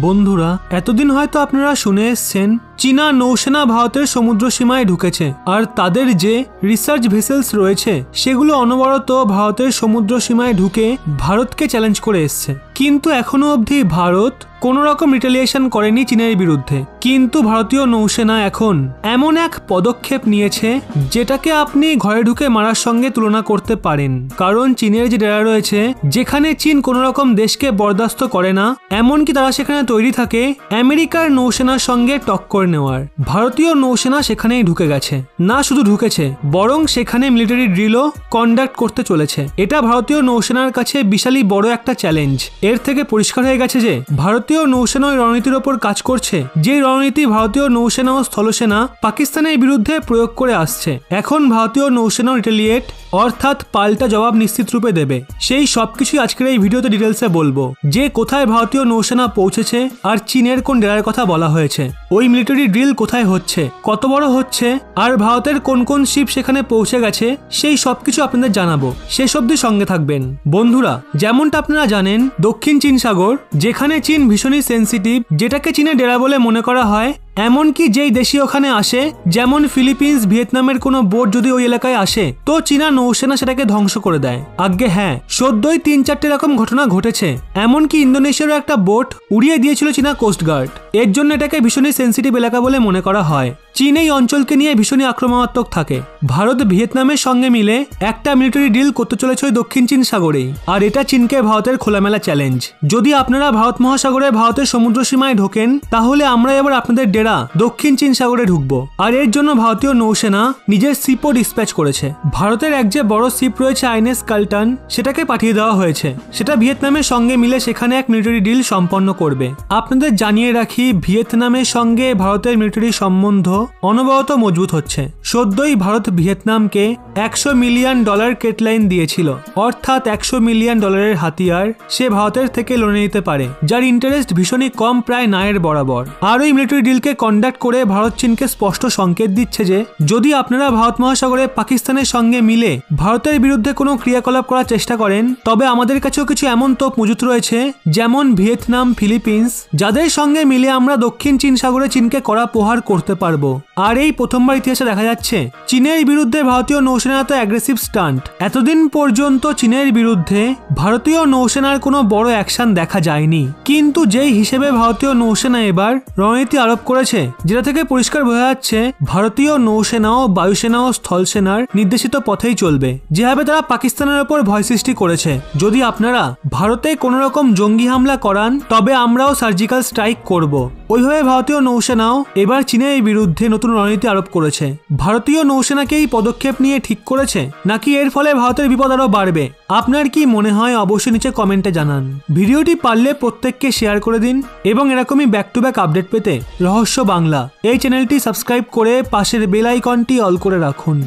বন্ধুরা, এতদিন হয়তো আপনারা শুনে এসেছেন চীনা নৌসেনা ভারতের সমুদ্র সীমায় ঢুকেছে আর তাদের যে রিসার্চ ভেসেলস রয়েছে সেগুলো অনবরত ভারতের সমুদ্র সীমায় ঢুকে ভারতকে চ্যালেঞ্জ করে এসছে। কিন্তু এখনো অবধি ভারত কোনো রকম রিটেলিয়েশন করেনি চীনের বিরুদ্ধে। কিন্তু ভারতীয় নৌসেনা এখন এমন এক পদক্ষেপ নিয়েছে যেটাকে আপনি ঘরে ঢুকে মারার সঙ্গে তুলনা করতে পারেন। কারণ চীনের যে ডেরা রয়েছে, যেখানে চীন কোনো রকম দেশকে বরদাস্ত করে না, এমনকি তারা সেখানে তৈরি থাকে আমেরিকার নৌসেনার সঙ্গে টক্কর নেওয়ার। ভারতীয় নৌসেনা সেখানেই ঢুকে গেছে। না শুধু ঢুকেছে, বরং সেখানে মিলিটারি ড্রিলও কন্ডাক্ট করতে চলেছে। এটা ভারতীয় নৌসেনার কাছে বিশালই বড় একটা চ্যালেঞ্জ। এর থেকে পরিষ্কার হয়ে গেছে যে ভারতীয় নৌসেনা ওই রণনীতির ওপর কাজ করছে, যে রণনীতি ভারতীয় নৌসেনা ও স্থলসেনা পাকিস্তানের বিরুদ্ধে প্রয়োগ করে আসছে। এখন ভারতীয় নৌসেনা রিটেলিয়েট অর্থাৎ পাল্টা জবাব নিশ্চিত রূপে দেবে। সেই সবকিছুই আজকের এই ভিডিওতে ডিটেলসে বলবো, যে কোথায় ভারতীয় নৌসেনা পৌঁছেছে আর চীনের কোন ডেরার কথা বলা হয়েছে, ওই মিলিটারি ড্রিল কোথায় হচ্ছে, কত বড় হচ্ছে, আর ভারতের কোন কোন শিপ সেখানে পৌঁছে গেছে, সেই সবকিছু আপনাদের জানাবো। শেষ অবধি সঙ্গে থাকবেন। বন্ধুরা, যেমনটা আপনারা জানেন, দক্ষিণ চীন সাগর, যেখানে চীন ভীষণই সেন্সিটিভ, যেটাকে চীনের ডেরা বলে মনে করা হয়, এমনকি যেই দেশি ওখানে আসে, যেমন ফিলিপিন্স, ভিয়েতনামের কোনো বোট যদি ওই এলাকায় আসে, তো চীনা নৌসেনা সেটাকে ধ্বংস করে দেয়। আজ্ঞে হ্যাঁ, সদ্যই 3-4টে এরকম ঘটনা ঘটেছে। এমনকি ইন্দোনেশিয়ারও একটা বোট উড়িয়ে দিয়েছিল চীনা কোস্টগার্ড। এর জন্য এটাকে ভীষণই সেন্সিটিভ এলাকা বলে মনে করা হয়। চীন এই অঞ্চলকে নিয়ে ভীষণই আক্রমণাত্মক থাকে। ভারত ভিয়েতনামের সঙ্গে মিলে একটা মিলিটারি ডিল করতে চলেছে ওই দক্ষিণ চীন সাগরেই, আর এটা চীনকে ভারতের খোলামেলা চ্যালেঞ্জ। যদি আপনারা ভারত মহাসাগরে ভারতের সমুদ্র সীমায় ঢোকেন, তাহলে আমরা এবার আপনাদের ডেরা দক্ষিণ চীন সাগরে ঢুকবো। আর এর জন্য ভারতীয় নৌসেনা নিজের শিপও ডিসপ্যাচ করেছে। ভারতের এক যে বড় শিপ রয়েছে আইএনএস কালটান, সেটাকে পাঠিয়ে দেওয়া হয়েছে। সেটা ভিয়েতনামের সঙ্গে মিলে সেখানে এক মিলিটারি ডিল সম্পন্ন করবে। আপনাদের জানিয়ে রাখি, ভিয়েতনামের সঙ্গে ভারতের মিলিটারি সম্বন্ধ অনবরত মজবুত হচ্ছে। সদ্যই ভারত ভিয়েতনামকে $100 মিলিয়ন কেটলাইন দিয়েছিল, অর্থাৎ $100 মিলিয়ন হাতিয়ার সে ভারতের থেকে লোনে নিতে পারে, যার ইন্টারেস্ট ভীষণই কম, প্রায় 9 বরাবর। আর ওই মিলিটারি ডিলকে কন্ডাক্ট করে ভারত চীনকে স্পষ্ট সংকেত দিচ্ছে যে যদি আপনারা ভারত মহাসাগরে পাকিস্তানের সঙ্গে মিলে ভারতের বিরুদ্ধে কোনো ক্রিয়াকলাপ করার চেষ্টা করেন, তবে আমাদের কাছেও কিছু এমন তোপ মজুত রয়েছে, যেমন ভিয়েতনাম, ফিলিপিন্স, যাদের সঙ্গে মিলে আমরা দক্ষিণ চীন সাগরে চীনকে কড়া প্রহার করতে পারবো। আর এই প্রথমবার ইতিহাসে দেখা যাচ্ছে চীনের বিরুদ্ধে ভারতীয় নৌসেনার এত অ্যাগ্রেসিভ স্টান্ট। এতদিন পর্যন্ত চীনের বিরুদ্ধে ভারতীয় নৌসেনার কোনো বড় অ্যাকশন দেখা যায়নি, কিন্তু যেই হিসেবে ভারতীয় নৌসেনা এবার রণনীতি আরোপ করেছে, যেটা থেকে পরিষ্কার বোঝা যাচ্ছে ভারতীয় নৌসেনাও, বায়ুসেনা ও স্থলসেনার নির্দেশিত পথেই চলবে। যেভাবে তারা পাকিস্তানের ওপর ভয় সৃষ্টি করেছে, যদি আপনারা ভারতে কোনো রকম জঙ্গি হামলা করান, তবে আমরাও সার্জিক্যাল স্ট্রাইক করব। ওইভাবে ভারতীয় নৌসেনাও এবার চীনের বিরুদ্ধে নতুন রণনীতি আরোপ করেছে। ভারতীয় নৌসেনাকে এই পদক্ষেপ নিয়ে ঠিক করেছে, নাকি এর ফলে ভারতের বিপদ আরো বাড়বে? আপনার কি মনে হয় অবশ্যই নিচে কমেন্টে জানান। ভিডিওটি পারলে প্রত্যেককে শেয়ার করে দিন এবং এরকমই ব্যাক টু ব্যাক আপডেট পেতে রহস্য বাংলা এই চ্যানেলটি সাবস্ক্রাইব করে পাশের বেল আইকনটি অল করে রাখুন।